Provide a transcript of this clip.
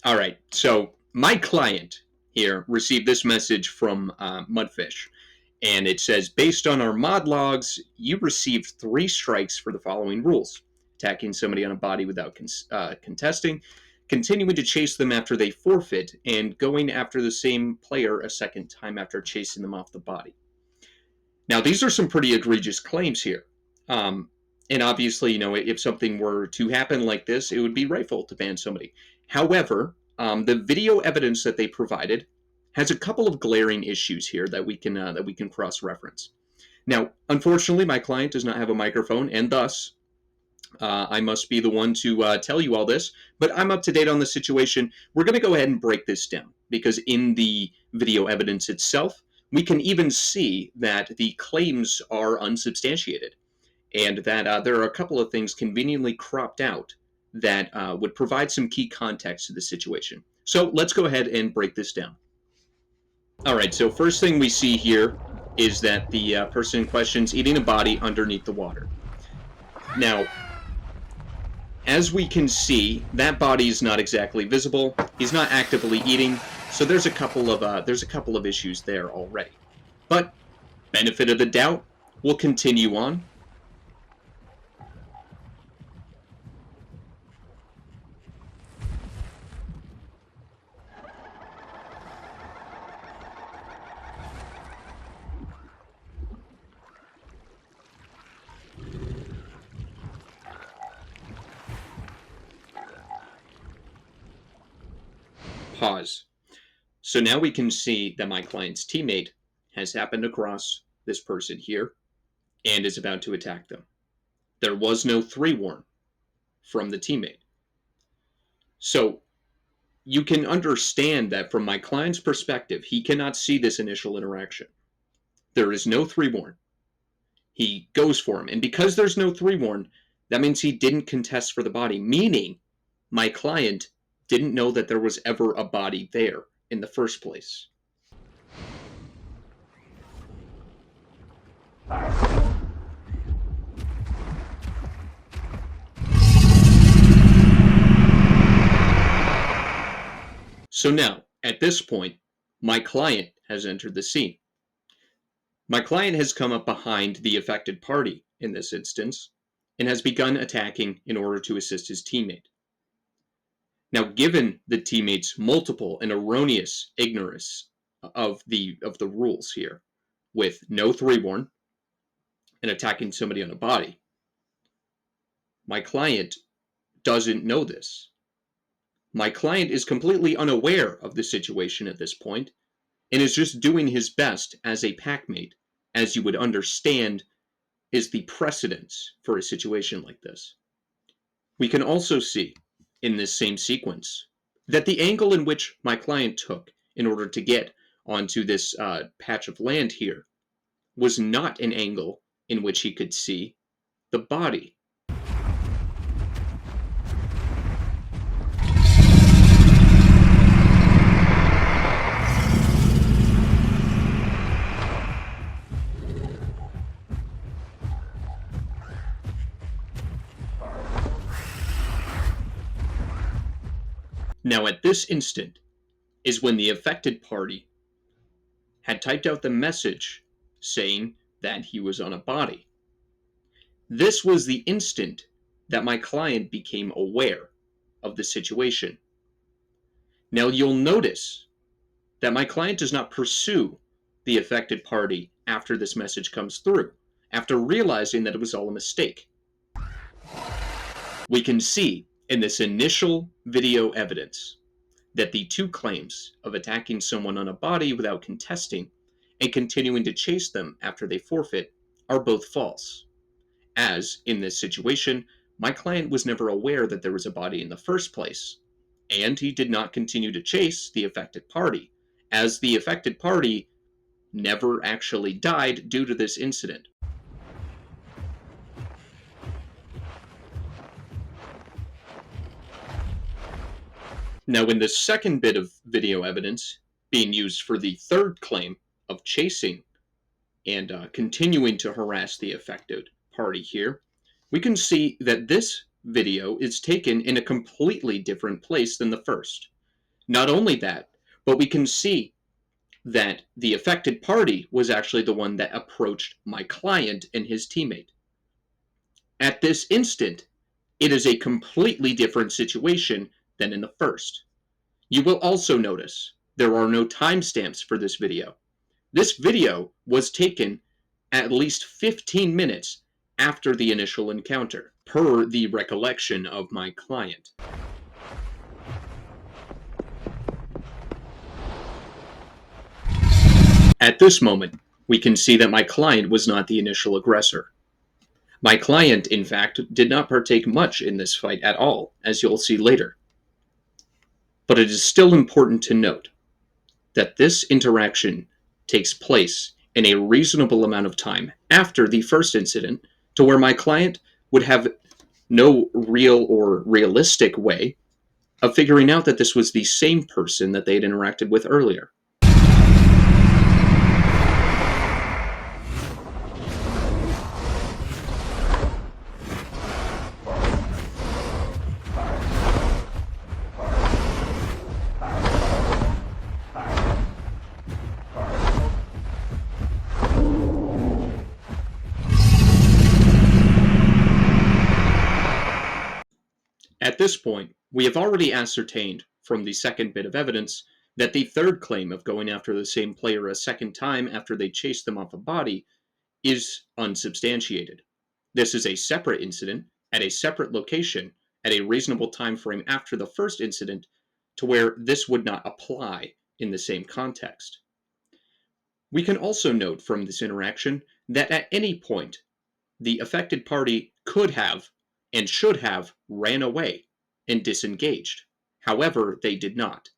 All right. So my client here received this message from Mudfish, and it says, based on our mod logs, you received 3 strikes for the following rules: attacking somebody on a body without contesting, continuing to chase them after they forfeit, and going after the same player a second time after chasing them off the body. Now, these are some pretty egregious claims here. Um, and obviously, if something were to happen like this, it would be rightful to ban somebody. However, the video evidence that they provided has a couple of glaring issues here that we can cross-reference. Now, unfortunately, my client does not have a microphone, and thus I must be the one to tell you all this. But I'm up to date on the situation. We're going to go ahead and break this down because in the video evidence itself, we can even see that the claims are unsubstantiated, and that there are a couple of things conveniently cropped out that would provide some key context to the situation. So let's go ahead and break this down. All right, so first thing we see here is that the person in question is eating a body underneath the water. Now, as we can see, that body is not exactly visible. He's not actively eating, so there's a couple of issues there already. But benefit of the doubt, we'll continue on. Pause. So now we can see that my client's teammate has happened across this person here and is about to attack them. There was no 3 warn from the teammate. So you can understand that from my client's perspective, he cannot see this initial interaction. There is no 3 warn. He goes for him. And because there's no 3 warn, that means he didn't contest for the body, meaning my client didn't know that there was ever a body there in the first place. So now, at this point, my client has entered the scene. My client has come up behind the affected party in this instance and has begun attacking in order to assist his teammate. Now, given the teammate's multiple and erroneous ignorance of the rules here, with no 3 warn and attacking somebody on a body, my client doesn't know this. My client is completely unaware of the situation at this point and is just doing his best as a packmate, as you would understand is the precedence for a situation like this. We can also see in this same sequence that the angle in which my client took in order to get onto this patch of land here was not an angle in which he could see the body. Now, at this instant is when the affected party had typed out the message saying that he was on a body. This was the instant that my client became aware of the situation. Now, you'll notice that my client does not pursue the affected party after this message comes through, after realizing that it was all a mistake. We can see in this initial video evidence that the 2 claims of attacking someone on a body without contesting and continuing to chase them after they forfeit are both false, as in this situation, my client was never aware that there was a body in the first place, and he did not continue to chase the affected party, as the affected party never actually died due to this incident. Now, in the second bit of video evidence being used for the 3rd claim of chasing and continuing to harass the affected party here, we can see that this video is taken in a completely different place than the first. Not only that, but we can see that the affected party was actually the one that approached my client and his teammate. At this instant, it is a completely different situation than in the first. You will also notice there are no timestamps for this video. This video was taken at least 15 minutes after the initial encounter, per the recollection of my client. At this moment, we can see that my client was not the initial aggressor. My client, in fact, did not partake much in this fight at all, as you'll see later. But it is still important to note that this interaction takes place in a reasonable amount of time after the first incident, to where my client would have no real or realistic way of figuring out that this was the same person that they had interacted with earlier. At this point, we have already ascertained from the second bit of evidence that the third claim of going after the same player a second time after they chased them off a body is unsubstantiated. This is a separate incident at a separate location at a reasonable time frame after the first incident, to where this would not apply in the same context. We can also note from this interaction that at any point the affected party could have and should have ran away and disengaged. However, they did not.